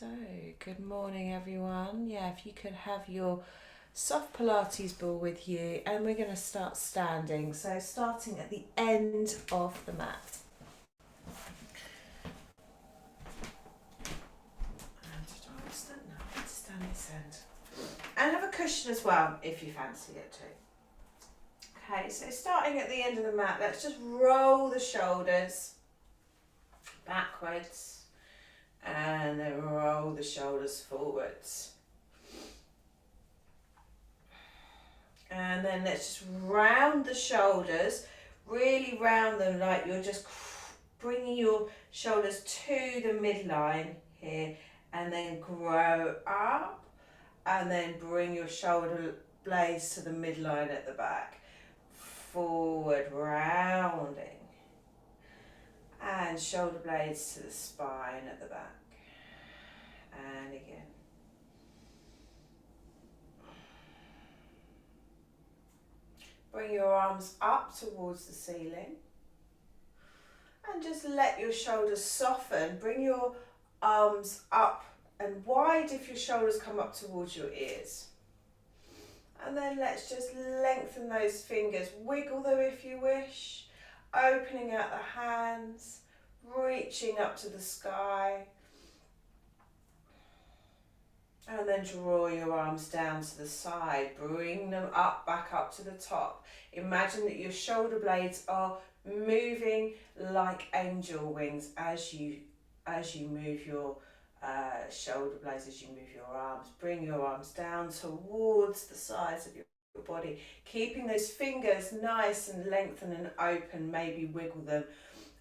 So, good morning everyone. Yeah, if you could have your soft Pilates ball with you, and we're going to start standing. So, starting at the end of the mat. And stand this end. And have a cushion as well if you fancy it too. Okay, so starting at the end of the mat, let's just roll the shoulders backwards and then roll the shoulders forwards. And then let's just round the shoulders, really round them like you're just bringing your shoulders to the midline here, and then grow up and then bring your shoulder blades to the midline at the back. Forward rounding and shoulder blades to the spine at the back. And again. Bring your arms up towards the ceiling and just let your shoulders soften. Bring your arms up and wide if your shoulders come up towards your ears. And then let's just lengthen those fingers. Wiggle them if you wish. Opening out the hands, reaching up to the sky. And then draw your arms down to the side, bring them up, back up to the top. Imagine that your shoulder blades are moving like angel wings as you move your shoulder blades, as you move your arms. Bring your arms down towards the sides of your body, keeping those fingers nice and lengthened and open. Maybe wiggle them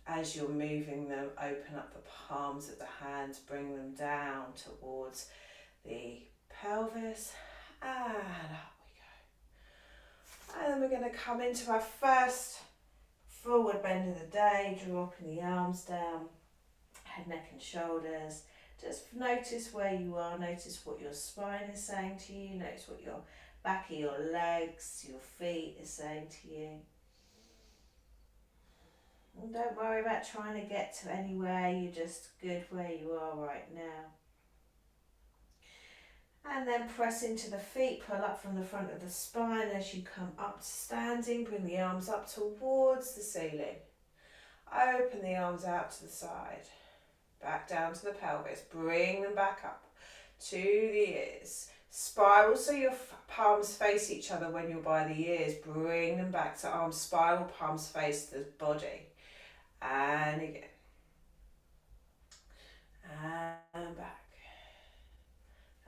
as you're moving them. Open up the palms of the hands, bring them down towards the pelvis, and up we go. And then we're going to come into our first forward bend of the day, dropping the arms down, head, neck and shoulders. Just notice where you are, notice what your spine is saying to you, notice what your back of your legs, your feet is saying to you. And don't worry about trying to get to anywhere, you're just good where you are right now. And then press into the feet, pull up from the front of the spine as you come up to standing. Bring the arms up towards the ceiling. Open the arms out to the side. Back down to the pelvis. Bring them back up to the ears. Spiral so your palms face each other when you're by the ears. Bring them back to arms spiral, palms face the body. And again. And back.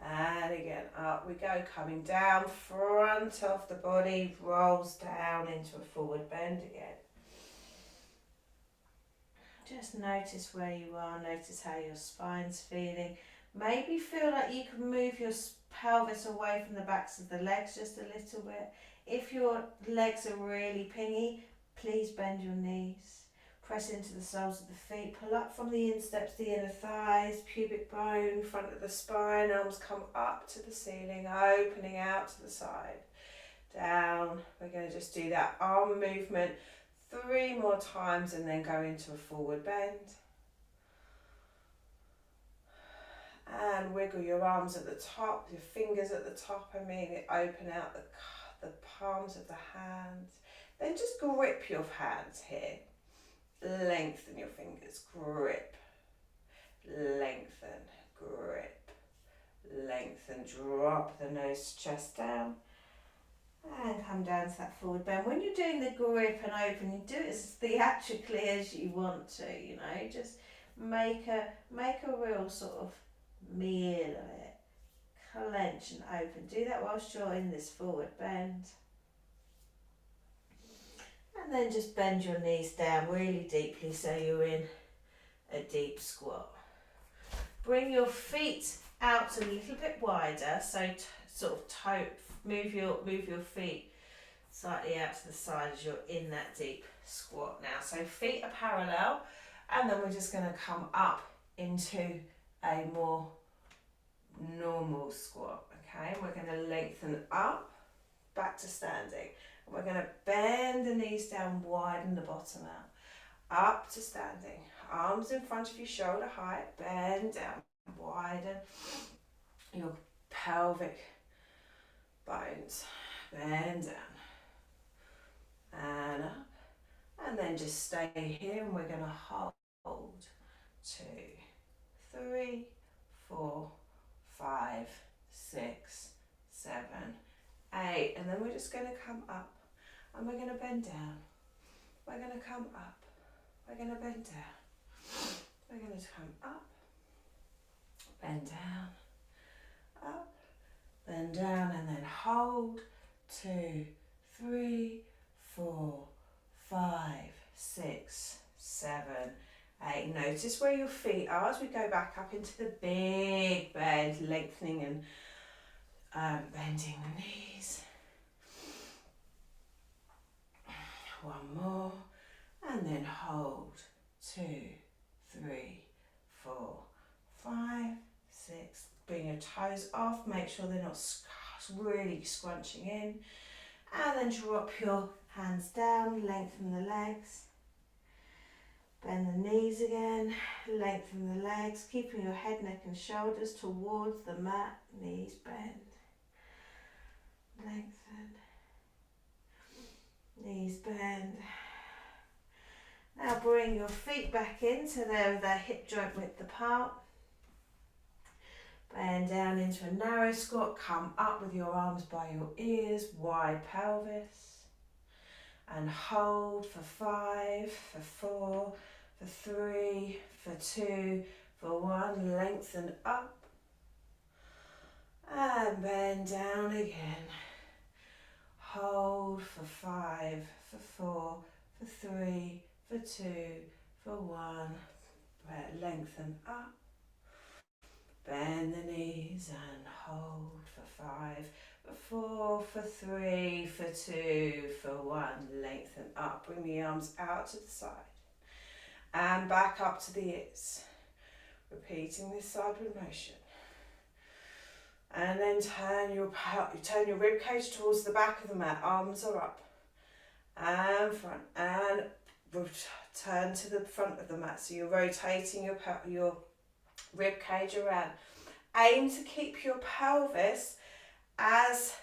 And again, up we go, coming down, front of the body, rolls down into a forward bend again. Just notice where you are, notice how your spine's feeling. Maybe feel like you can move your pelvis away from the backs of the legs just a little bit. If your legs are really pingy, please bend your knees. Press into the soles of the feet, pull up from the insteps, the inner thighs, pubic bone, front of the spine, arms come up to the ceiling, opening out to the side, down. We're going to just do that arm movement 3 more times and then go into a forward bend. And wiggle your arms at the top, your fingers at the top, open out the palms of the hands. Then just grip your hands here. Lengthen your fingers, grip, lengthen, grip, lengthen, drop the nose to chest down and come down to that forward bend. When you're doing the grip and open, you do it as theatrically as you want to, you know, just make a real sort of meal of it. Clench and open. Do that whilst you're in this forward bend. And then just bend your knees down really deeply so you're in a deep squat. Bring your feet out a little bit wider, so move your feet slightly out to the side as you're in that deep squat now. So feet are parallel, and then we're just going to come up into a more normal squat. Okay, and we're going to lengthen up, back to standing. We're going to bend the knees down, widen the bottom out. Up to standing. Arms in front of you, shoulder height, bend down. Widen your pelvic bones. Bend down and up. And then just stay here, and we're going to hold 2, 3, 4, 5, 6, 7, 8. And then we're just going to come up, and we're going to bend down. We're going to come up. We're going to bend down. We're going to come up, bend down, up, bend down, and then hold 2, 3, 4, 5, 6, 7, 8. Notice where your feet are as we go back up into the big bend, lengthening and bending the knees. One more, and then hold 2, 3, 4, 5, 6. Bring your toes off, make sure they're not really scrunching in, and then drop your hands down, lengthen the legs, bend the knees again, lengthen the legs, keeping your head, neck and shoulders towards the mat, knees bend, lengthen, knees bend. Now bring your feet back in so they're hip joint width apart. Bend down into a narrow squat, come up with your arms by your ears, wide pelvis. And hold for 5, for 4, for 3, for 2, for 1. Lengthen up. And bend down again. Hold for 5, for 4, for 3, for 2, for 1. Lengthen up. Bend the knees and hold for 5, for 4, for 3, for 2, for 1. Lengthen up. Bring the arms out to the side and back up to the ears. Repeating this sideward motion. And then turn your rib cage towards the back of the mat. Arms are up and front, and turn to the front of the mat. So you're rotating your rib cage around. Aim to keep your pelvis as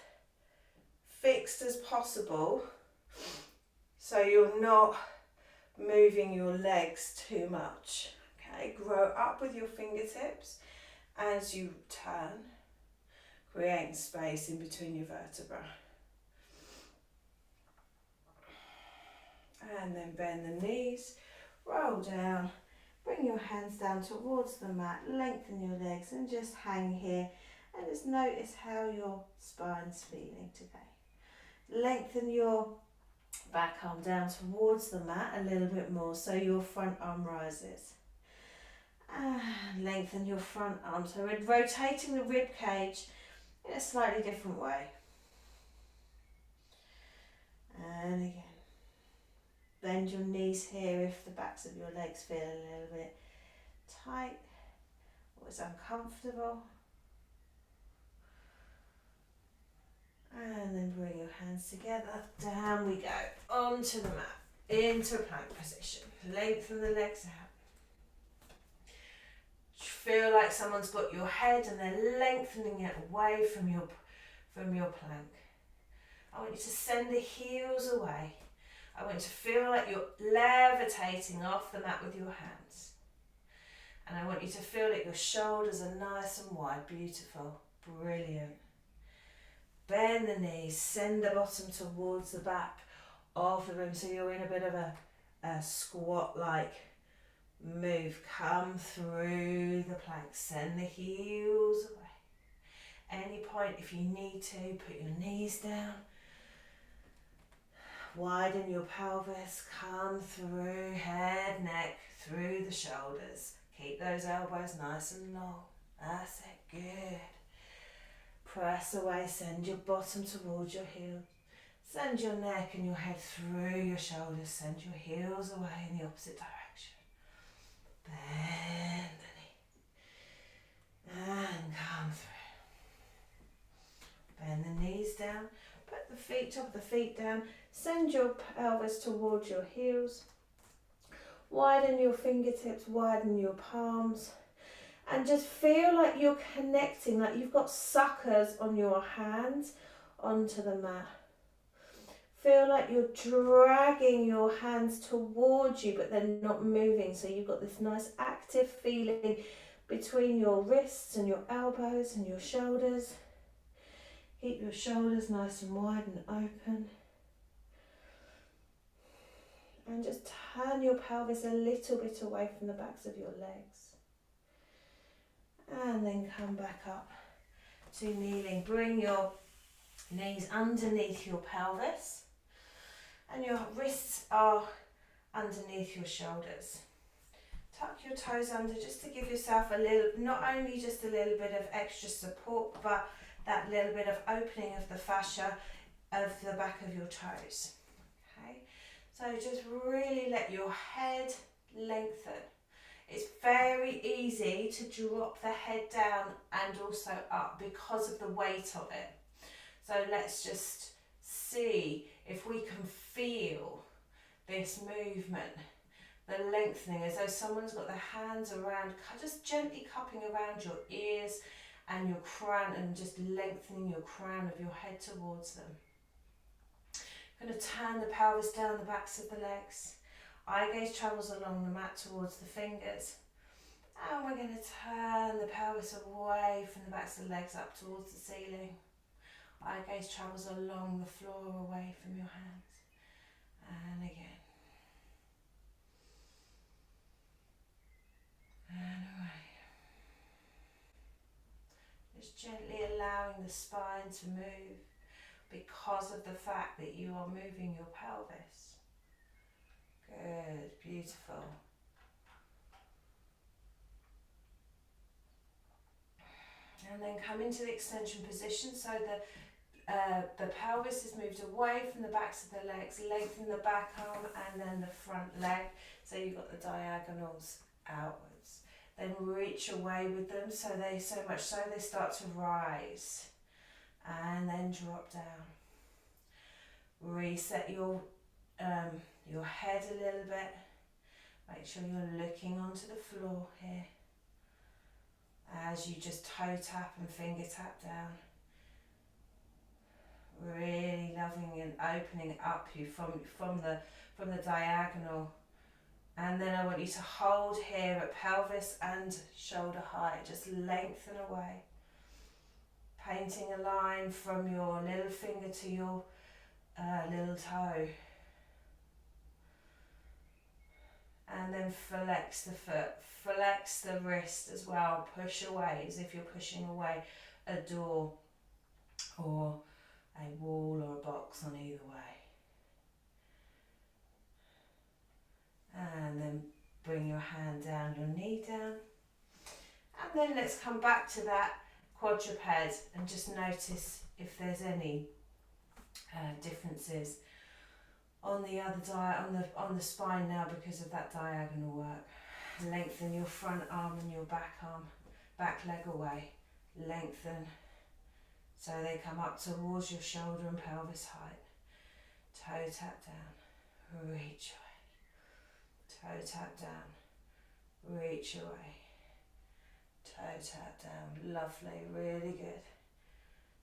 fixed as possible, so you're not moving your legs too much. Okay, grow up with your fingertips as you turn, creating space in between your vertebrae. And then bend the knees, roll down, bring your hands down towards the mat, lengthen your legs and just hang here. And just notice how your spine's feeling today. Lengthen your back arm down towards the mat a little bit more so your front arm rises. And lengthen your front arm. So we're rotating the rib cage in a slightly different way. And again. Bend your knees here if the backs of your legs feel a little bit tight or it's uncomfortable. And then bring your hands together, down we go, onto the mat, into a plank position. Lengthen the legs out. Feel like someone's got your head and they're lengthening it away from your plank. I want you to send the heels away. I want you to feel like you're levitating off the mat with your hands. And I want you to feel like your shoulders are nice and wide. Beautiful. Brilliant. Bend the knees, send the bottom towards the back of the room so you're in a bit of a squat-like move. Come through the plank, send the heels away. Any point if you need to, put your knees down. Widen your pelvis, come through head, neck, through the shoulders. Keep those elbows nice and long. That's it, good. Press away, send your bottom towards your heel. Send your neck and your head through your shoulders. Send your heels away in the opposite direction. Bend the knee. And come through. Bend the knees down. Put the feet, top of the feet down. Send your pelvis towards your heels. Widen your fingertips, widen your palms. And just feel like you're connecting, like you've got suckers on your hands onto the mat. Feel like you're dragging your hands towards you, but they're not moving. So you've got this nice active feeling between your wrists and your elbows and your shoulders. Keep your shoulders nice and wide and open. And just turn your pelvis a little bit away from the backs of your legs. And then come back up to kneeling. Bring your knees underneath your pelvis. And your wrists are underneath your shoulders. Tuck your toes under just to give yourself a little, not only just a little bit of extra support, but that little bit of opening of the fascia of the back of your toes. Okay, so just really let your head lengthen. It's very easy to drop the head down and also up because of the weight of it. So let's just see if we can feel this movement, the lengthening, as though someone's got their hands around, just gently cupping around your ears and your crown and just lengthening your crown of your head towards them. I'm going to turn the pelvis down the backs of the legs. Eye gaze travels along the mat towards the fingers. And we're going to turn the pelvis away from the backs of the legs up towards the ceiling. Eye gaze travels along the floor away from your hands. And again. And away. Just gently allowing the spine to move because of the fact that you are moving your pelvis. Good, beautiful. And then come into the extension position so the pelvis is moved away from the backs of the legs. Lengthen the back arm and then the front leg. So you've got the diagonals outwards. Then reach away with them so much so they start to rise. And then drop down. Reset your head a little bit. Make sure you're looking onto the floor here. As you just toe tap and finger tap down. Really loving and opening up you from the diagonal. And then I want you to hold here at pelvis and shoulder height. Just lengthen away. Painting a line from your little finger to your little toe. And then flex the foot, flex the wrist as well. Push away as if you're pushing away a door or a wall or a box on either way. And then bring your hand down, your knee down. And then let's come back to that quadruped and just notice if there's any differences on the other on the spine now because of that diagonal work. Lengthen your front arm and your back leg away. Lengthen so they come up towards your shoulder and pelvis height. Toe tap down, reach away. Toe tap down, reach away. Toe tap down, lovely, really good.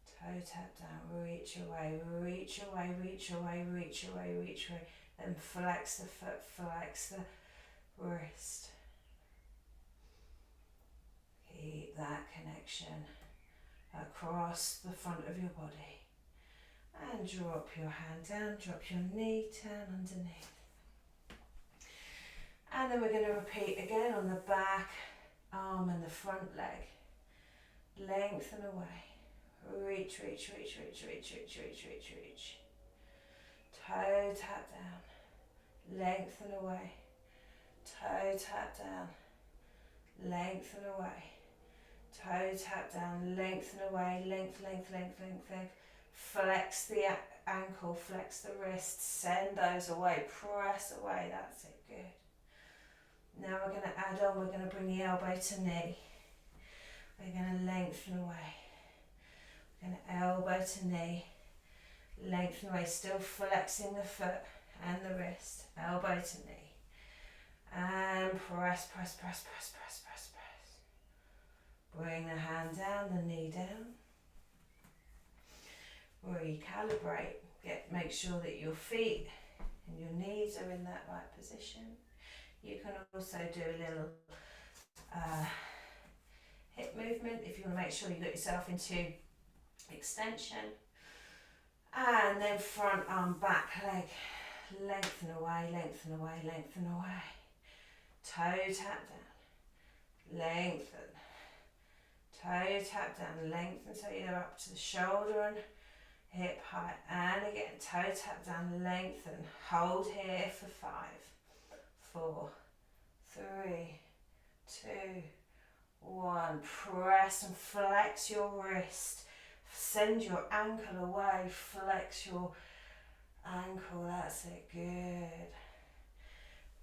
Toe tap down, reach away, reach away, reach away, reach away, reach away. Then flex the foot, flex the wrist. Keep that connection across the front of your body. And drop your hand down, drop your knee down underneath. And then we're going to repeat again on the back arm and the front leg. Lengthen away. Reach, reach, reach, reach, reach, reach, reach, reach, reach. Toe tap down. Lengthen away. Toe tap down. Lengthen away. Toe tap down. Lengthen away. Length, length, length, length, length. Flex the ankle, flex the wrist. Send those away. Press away. That's it. Good. Now we're going to add on. We're going to bring the elbow to knee. We're going to lengthen away. We're going to elbow to knee. Lengthen away. Still flexing the foot and the wrist. Elbow to knee. And press, press, press, press, press, press, press. recalibrate. Make sure that your feet and your knees are in that right position. You can also do a little hip movement if you want to make sure you get yourself into extension. And then front arm, back leg, lengthen away, lengthen away, lengthen away. Toe tap down, lengthen. Toe tap down, lengthen so you're up to the shoulder and hip height. And again, toe tap down, lengthen. Hold here for 5, 4, 3, 2, 1. Press and flex your wrist. Send your ankle away. Flex your ankle. That's it. Good.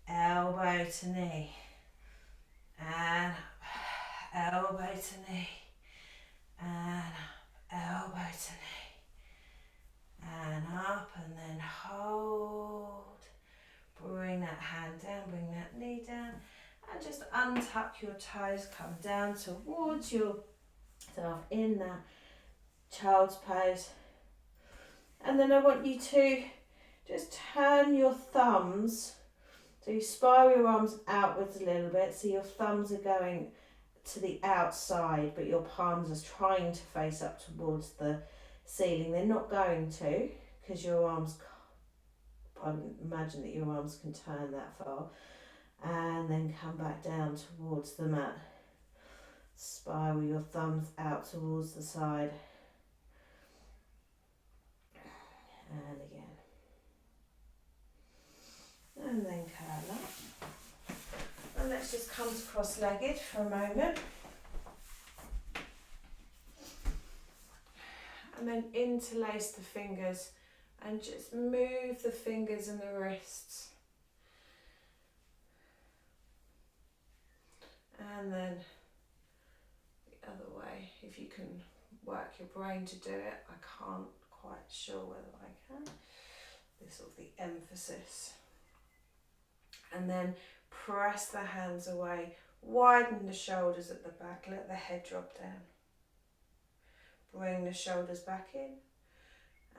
Elbow to knee. And up. Elbow to knee. And up. Elbow to knee. And up. And then hold. Bring that hand down. Bring that knee down. And just untuck your toes. Come down towards yourself in that child's pose. And then I want you to just turn your thumbs, so you spiral your arms outwards a little bit, so your thumbs are going to the outside but your palms are trying to face up towards the ceiling. They're not going to, because your arms, I imagine that your arms can turn that far. And then come back down towards the mat. Spiral your thumbs out towards the side. And again. And then curl up. And let's just come to cross-legged for a moment. And then interlace the fingers and just move the fingers and the wrists. And then the other way, if you can work your brain to do it. I can't quite sure whether I can. This sort of the emphasis. And then press the hands away, widen the shoulders at the back, let the head drop down. Bring the shoulders back in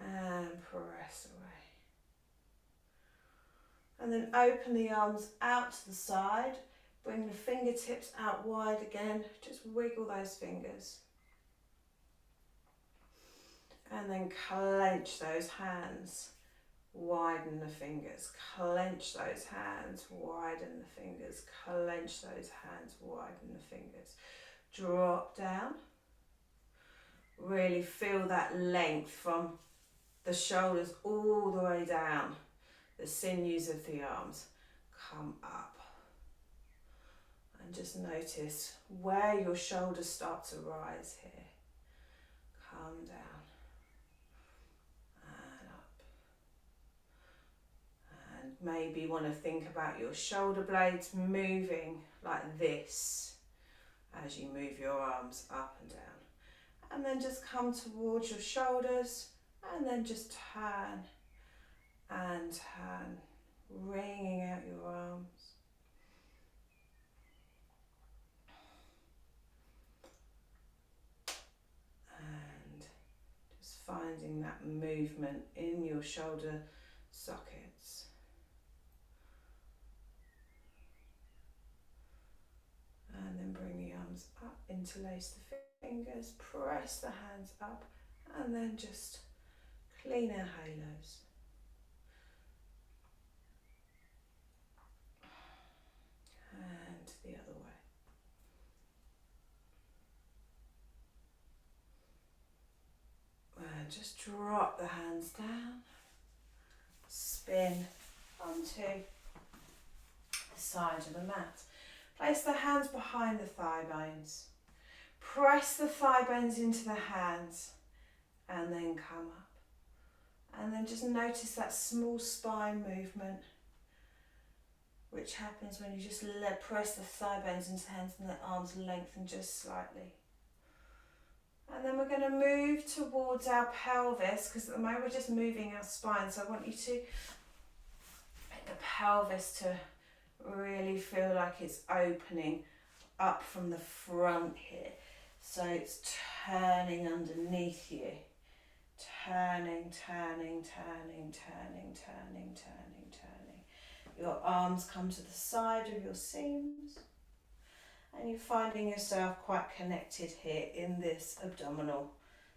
and press away. And then open the arms out to the side. Bring the fingertips out wide again. Just wiggle those fingers. And then clench those hands. Widen the fingers. Clench those hands. Widen the fingers. Clench those hands. Widen the fingers. Drop down. Really feel that length from the shoulders all the way down. The sinews of the arms. Come up. And just notice where your shoulders start to rise here. Come down and up. And maybe you want to think about your shoulder blades moving like this as you move your arms up and down. And then just come towards your shoulders and then just turn and turn, wringing out your arms. Finding that movement in your shoulder sockets. And then bring the arms up, interlace the fingers, press the hands up, and then just clean our halos. And the other way. And just drop the hands down, spin onto the side of the mat. Place the hands behind the thigh bones. Press the thigh bones into the hands and then come up. And then just notice that small spine movement which happens when you just press the thigh bones into the hands and the arms lengthen just slightly. And then we're going to move towards our pelvis, because at the moment we're just moving our spine. So I want you to make the pelvis to really feel like it's opening up from the front here. So it's turning underneath you Turning, turning, turning, turning, turning, turning, turning. Your arms come to the side of your seams, and you're finding yourself quite connected here in this abdominal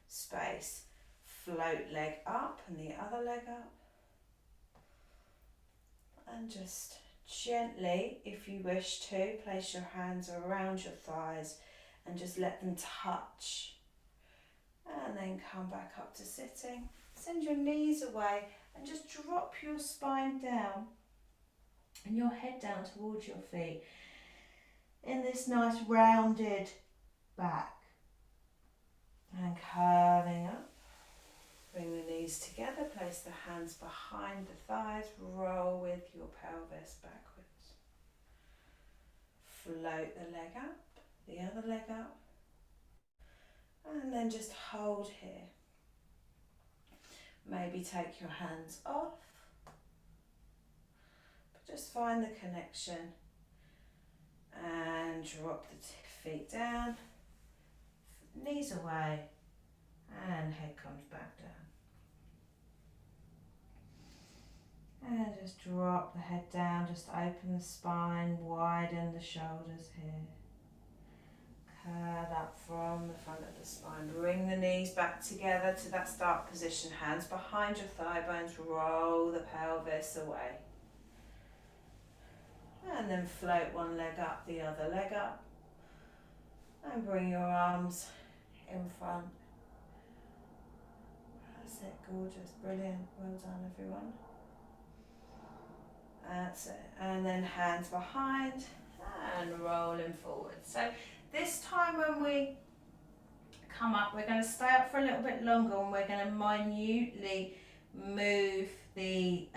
space. Float leg up and the other leg up. And just gently, if you wish to, place your hands around your thighs and just let them touch. And then come back up to sitting. Send your knees away and just drop your spine down and your head down towards your feet in this nice rounded back. And curving up. Bring the knees together, place the hands behind the thighs, roll with your pelvis backwards. Float the leg up, the other leg up, and then just hold here. Maybe take your hands off, but just find the connection and drop the feet down, knees away, and head comes back down. And just drop the head down, just open the spine, widen the shoulders here. Curl up from the front of the spine. Bring the knees back together to that start position. Hands behind your thigh bones, roll the pelvis away. And then float one leg up, the other leg up. And bring your arms in front. That's it, gorgeous, brilliant. Well done, everyone. That's it. And then hands behind and rolling forward. So this time when we come up, we're going to stay up for a little bit longer and we're going to minutely move the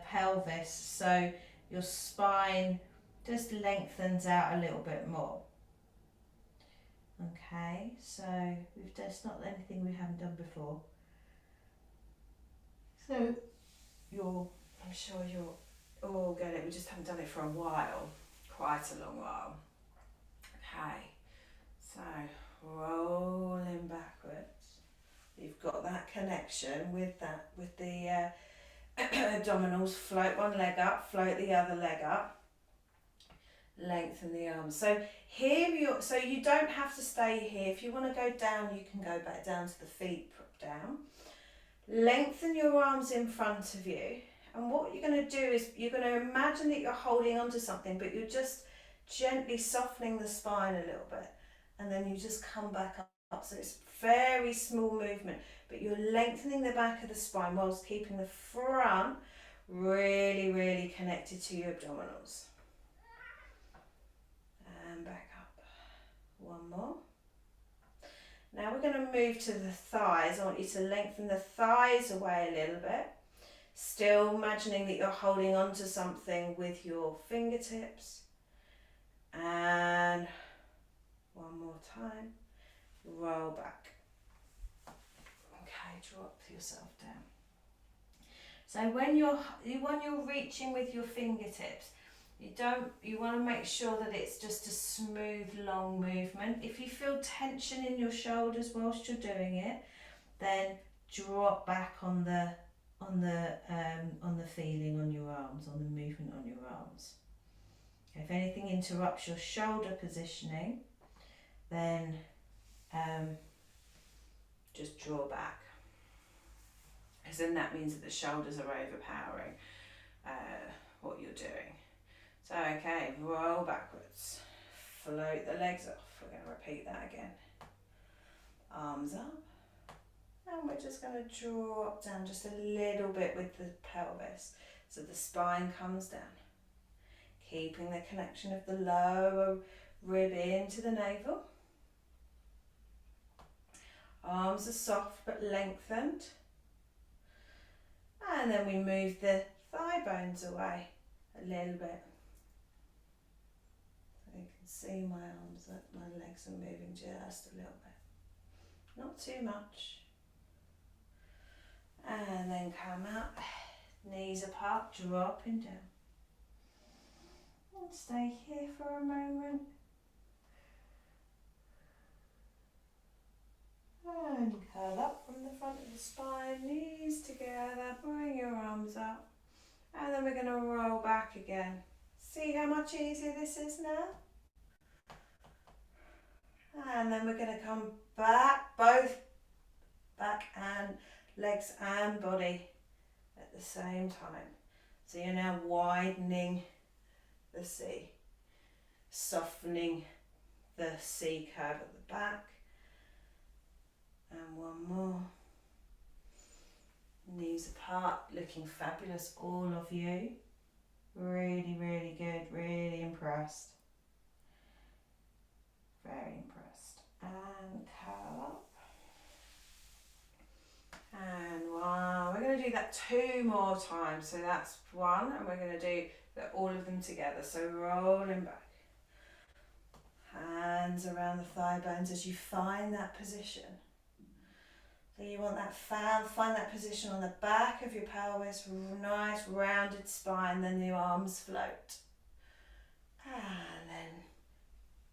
pelvis so your spine just lengthens out a little bit more. Okay, so that's not anything we haven't done before. So I'm sure you're all get it, we just haven't done it for a while, quite a long while. Okay, so rolling backwards. You've got that connection with the abdominals. Float one leg up, float the other leg up, lengthen the arms. So here you don't have to stay here. If you want to go down, you can go back down to the feet, down. Lengthen your arms in front of you. And what you're going to do is you're going to imagine that you're holding onto something, but you're just gently softening the spine a little bit. And then you just come back up. So it's very small movement, but you're lengthening the back of the spine whilst keeping the front really, really connected to your abdominals. And back up. One more. Now we're going to move to the thighs. I want you to lengthen the thighs away a little bit. Still imagining that you're holding on to something with your fingertips. And one more time. Roll back. Okay, drop yourself down. So when you're reaching with your fingertips, you want to make sure that it's just a smooth, long movement. If you feel tension in your shoulders whilst you're doing it, then drop back on the feeling on your arms, on the movement on your arms. If anything interrupts your shoulder positioning, then just draw back, because then that means that the shoulders are overpowering what you're doing. So okay, roll backwards, float the legs off. We're going to repeat that again. Arms up. And we're just going to drop down just a little bit with the pelvis so the spine comes down. Keeping the connection of the lower rib into the navel. Arms are soft but lengthened. And then we move the thigh bones away a little bit. So you can see my arms, my legs are moving just a little bit. Not too much. And then come up, knees apart, dropping down. And stay here for a moment. And curl up from the front front of the spine, knees together, bring your arms up, and then we're going to roll back again. See how much easier this is now? And then we're going to come back, both back and legs and body at the same time. So you're now widening the C, softening the C curve at the back. And one more. Knees apart, looking fabulous, all of you. Really, really good, really impressed. Very impressed. And curl up. And one. We're going to do that 2 more times. So that's 1, and we're going to do all of them together. So rolling back. Hands around the thigh bones as you find that position. So you want that find that position on the back of your pelvis, nice rounded spine, then the arms float. And then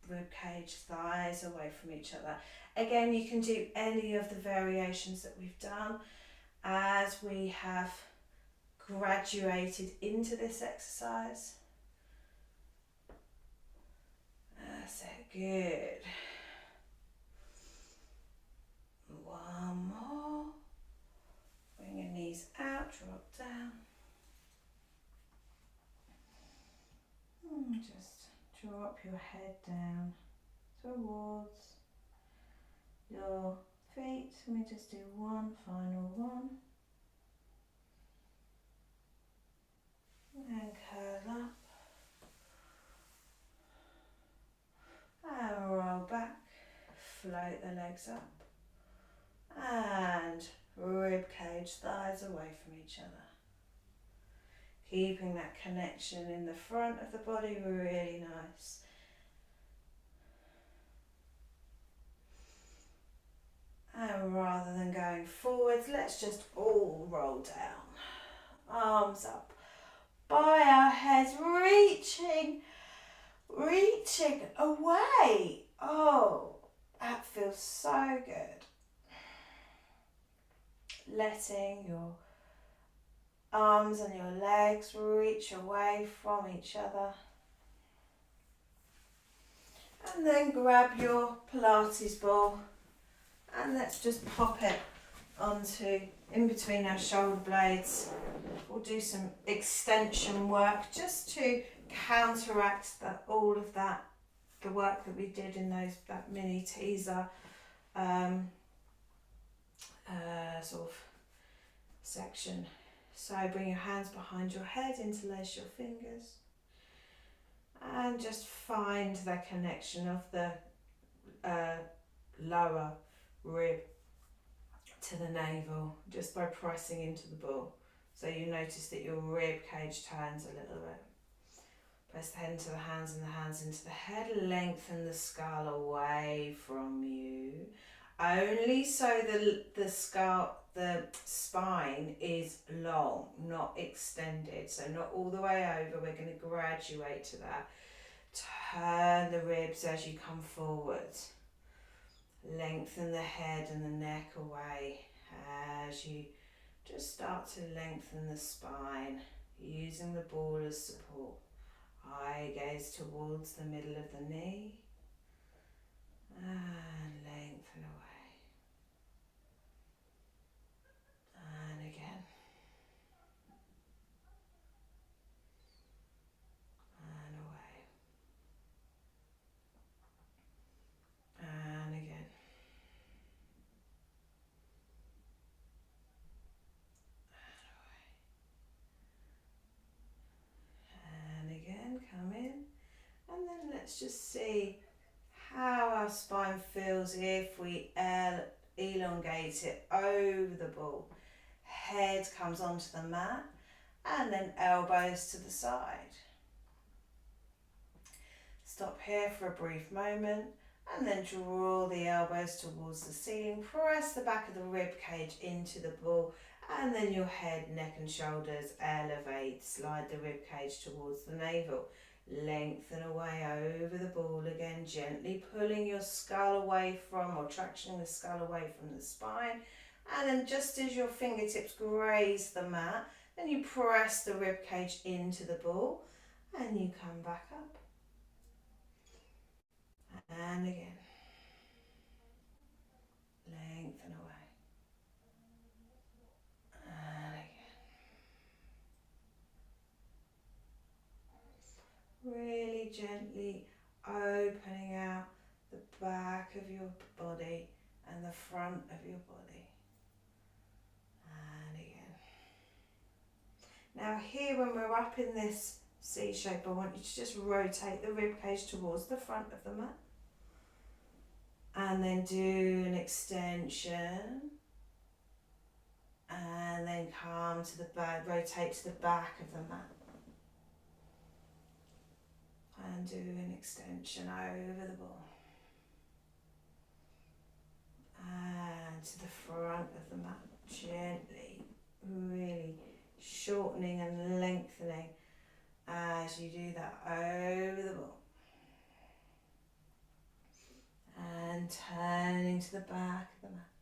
rib cage, thighs away from each other. Again, you can do any of the variations that we've done as we have graduated into this exercise. That's it, good. One more. Bring your knees out, drop down. Just drop your head down towards your feet. Let me just do one final one. And curl up. And roll back. Float the legs up. And rib cage, thighs away from each other. Keeping that connection in the front of the body really nice. And rather than going forwards, let's just all roll down. Arms up. By our heads, reaching away. Oh, that feels so good. Letting your arms and your legs reach away from each other. And then grab your Pilates ball and let's just pop it onto in between our shoulder blades. We'll do some extension work just to counteract all of that, the work that we did in that mini teaser sort of section. So bring your hands behind your head, interlace your fingers, and just find the connection of the lower rib to the navel just by pressing into the ball. So you notice that your rib cage turns a little bit. Press the head into the hands and the hands into the head. Lengthen the skull away from you. Only so the spine is long, not extended. So not all the way over. We're going to graduate to that. Turn the ribs as you come forward. Lengthen the head and the neck away as you just start to lengthen the spine, using the ball as support. Eye gaze towards the middle of the knee and lengthen away. And again. And away. And again. And again, come in, and then let's just see how our spine feels if we elongate it over the ball. Head comes onto the mat, and then elbows to the side. Stop here for a brief moment, and then draw the elbows towards the ceiling. Press the back of the rib cage into the ball, and then your head, neck and shoulders elevate. Slide the rib cage towards the navel. Lengthen away over the ball again, gently pulling your skull away from, or tractioning the skull away from the spine, And then just as your fingertips graze the mat, then you press the rib cage into the ball and you come back up. And again. Lengthen away. And again. Really gently opening out the back of your body and the front of your body. And again. Now here, when we're up in this C shape, I want you to just rotate the rib cage towards the front of the mat. And then do an extension. And then come to the back, rotate to the back of the mat. And do an extension over the ball. And to the front of the mat, gently, really shortening and lengthening as you do that over the ball. And turning to the back of the mat.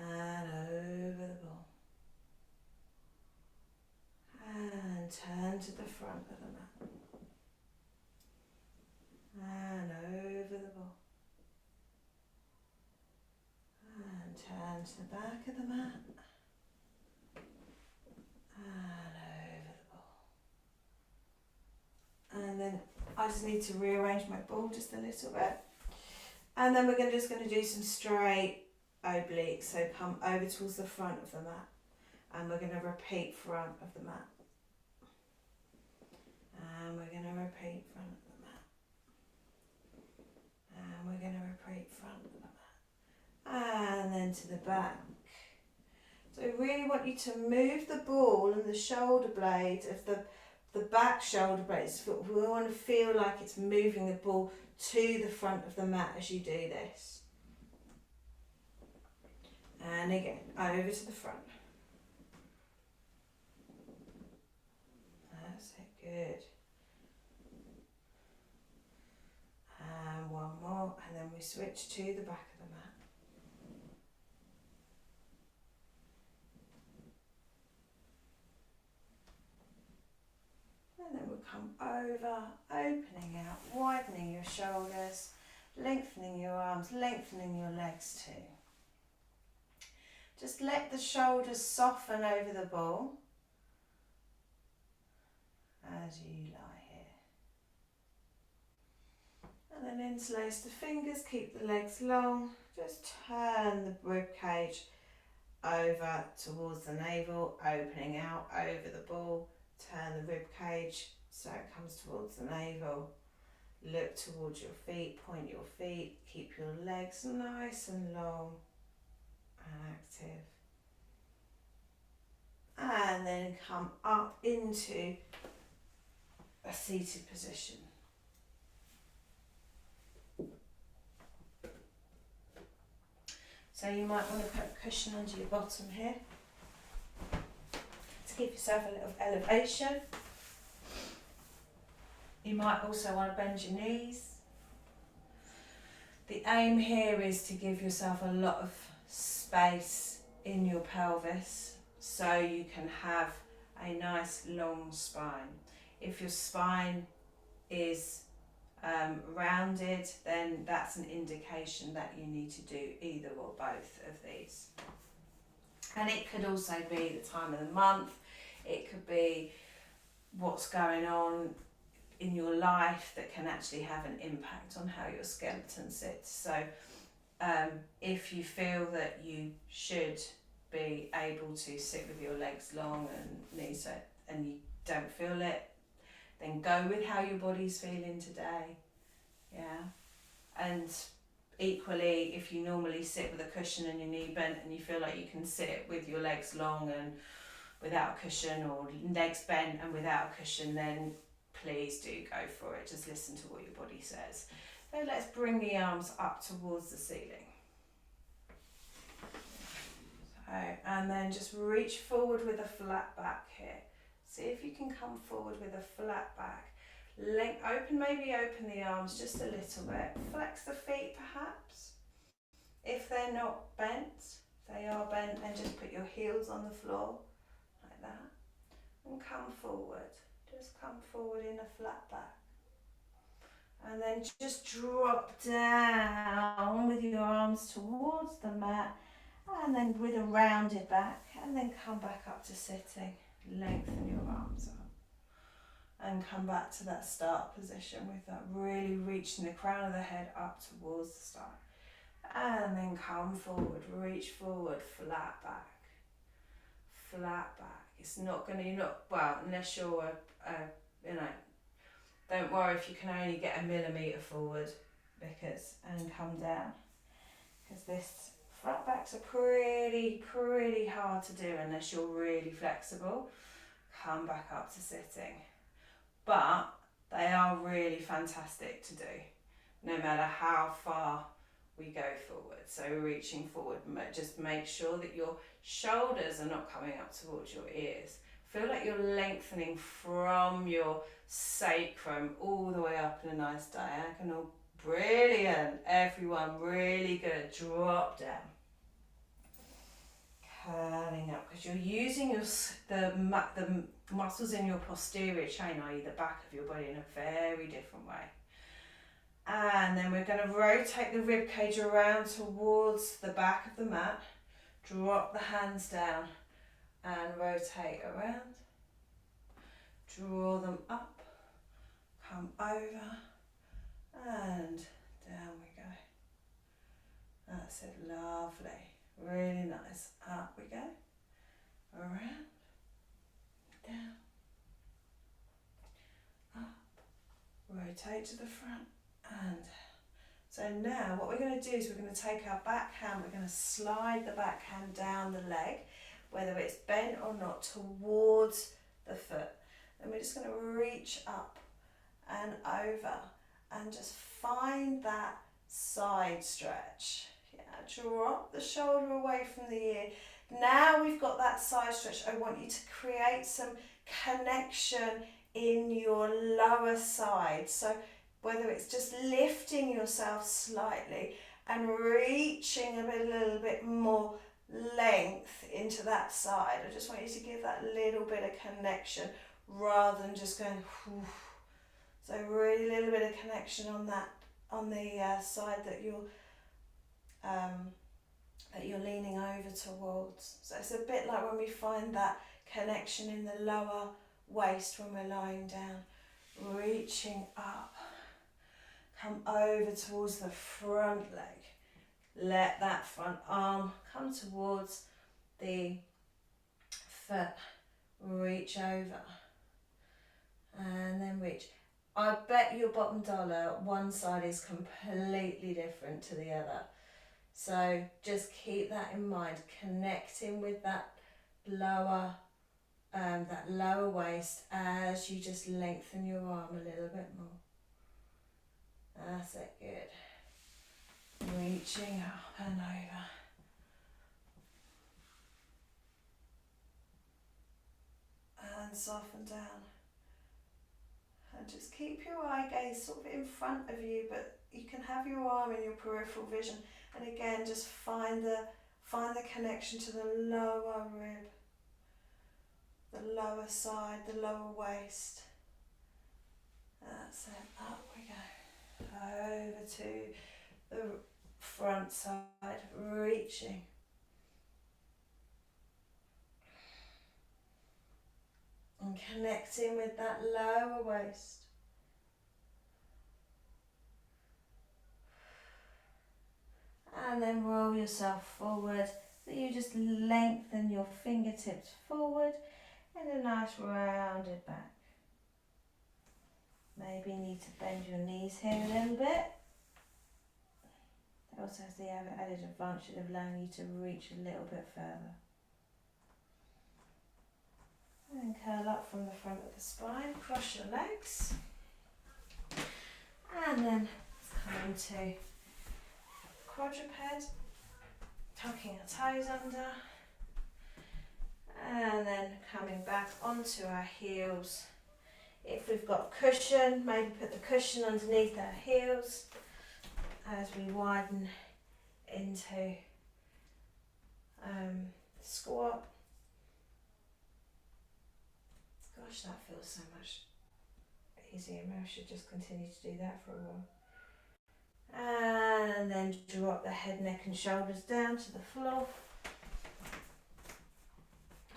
And over the ball. And turn to the front of the mat. And over the ball. And turn to the back of the mat. And over the ball. And then I just need to rearrange my ball just a little bit. And then we're just going to do some straight obliques. So come over towards the front of the mat. And we're going to repeat front of the mat. And we're going to repeat front of the mat. And we're going to repeat front of the mat. And then to the back. So I really want you to move the ball and the shoulder blade of the back shoulder blades. We want to feel like it's moving the ball to the front of the mat as you do this. And again, over to the front. That's it, good. And one more, and then we switch to the back of the mat. And then we'll come over, opening out, widening your shoulders, lengthening your arms, lengthening your legs too. Just let the shoulders soften over the ball as you lie here. And then interlace the fingers, keep the legs long, just turn the rib cage over towards the navel, opening out over the ball. Turn the rib cage so it comes towards the navel. Look towards your feet, point your feet, keep your legs nice and long and active. And then come up into a seated position. So you might want to put a cushion under your bottom here to give yourself a little elevation. You might also want to bend your knees. The aim here is to give yourself a lot of space in your pelvis so you can have a nice long spine. If your spine is rounded, then that's an indication that you need to do either or both of these. And it could also be the time of the month, it could be what's going on in your life that can actually have an impact on how your skeleton sits. So if you feel that you should be able to sit with your legs long and knees and you don't feel it, then go with how your body's feeling today. Yeah. And equally, if you normally sit with a cushion and your knee bent and you feel like you can sit with your legs long and without a cushion, or legs bent and without a cushion, then please do go for it. Just listen to what your body says. So let's bring the arms up towards the ceiling. So, and then just reach forward with a flat back here. See if you can come forward with a flat back. Maybe open the arms just a little bit. Flex the feet perhaps. if they're not bent, if they are bent, then just put your heels on the floor, like that, and come forward. Just come forward in a flat back. And then just drop down with your arms towards the mat, and then with a rounded back, and then come back up to sitting. Lengthen your arms up. And come back to that start position with that really reaching the crown of the head up towards the start. And then come forward, reach forward, flat back. Flat back. It's not going to, well, unless you're, don't worry if you can only get a millimetre forward, and come down. Because this flat backs are pretty hard to do unless you're really flexible. Come back up to sitting. But they are really fantastic to do, no matter how far we go forward. So reaching forward, just make sure that your shoulders are not coming up towards your ears. Feel like you're lengthening from your sacrum all the way up in a nice diagonal. Brilliant, everyone, really good. Drop down. Curling up, because you're using the muscles in your posterior chain, i.e. the back of your body, in a very different way. And then we're going to rotate the rib cage around towards the back of the mat. Drop the hands down and rotate around. Draw them up, come over, and down we go. That's it, lovely. Really nice. Up we go. Around. Down. Up. Rotate to the front. And so now what we're going to do is we're going to take our backhand, we're going to slide the backhand down the leg, whether it's bent or not, towards the foot. And we're just going to reach up and over and just find that side stretch. Drop the shoulder away from the ear. Now we've got that side stretch, I want you to create some connection in your lower side. So whether it's just lifting yourself slightly and reaching a little bit more length into that side. I just want you to give that little bit of connection rather than just going whew. So really little bit of connection on that, on the side that you're leaning over towards. So it's a bit like when we find that connection in the lower waist when we're lying down, reaching up, come over towards the front leg, let that front arm come towards the foot, reach over, and then reach. I bet your bottom dollar, one side is completely different to the other. So just keep that in mind, connecting with that lower waist as you just lengthen your arm a little bit more. That's it, good. Reaching up and over. And soften down. And just keep your eye gaze sort of in front of you, but you can have your arm in your peripheral vision. And again, just find the connection to the lower rib, the lower side, the lower waist. That's it, up we go. Over to the front side, reaching. And connecting with that lower waist. And then roll yourself forward, so you just lengthen your fingertips forward in a nice rounded back. Maybe you need to bend your knees here a little bit. That also has the added advantage of allowing you to reach a little bit further. And curl up from the front of the spine, cross your legs. And then come into quadruped, tucking our toes under. And then coming back onto our heels. If we've got cushion, maybe put the cushion underneath our heels as we widen into squat. Gosh, that feels so much easier. Maybe I should just continue to do that for a while. And then drop the head, neck and shoulders down to the floor.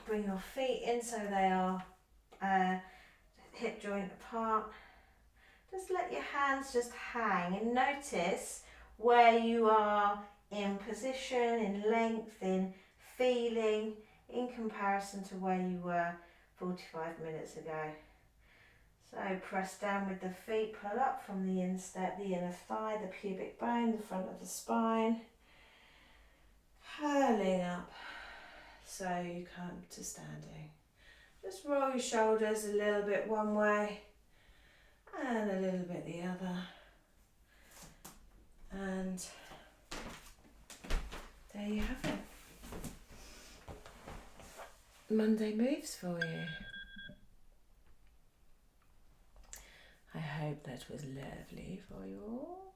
Bring your feet in so they are hip joint apart. Just let your hands just hang and notice where you are in position, in length, in feeling, in comparison to where you were 45 minutes ago. So press down with the feet, pull up from the instep, the inner thigh, the pubic bone, the front of the spine. Curling up so you come to standing. Just roll your shoulders a little bit one way and a little bit the other. And there you have it. Monday moves for you. I hope that was lovely for you all.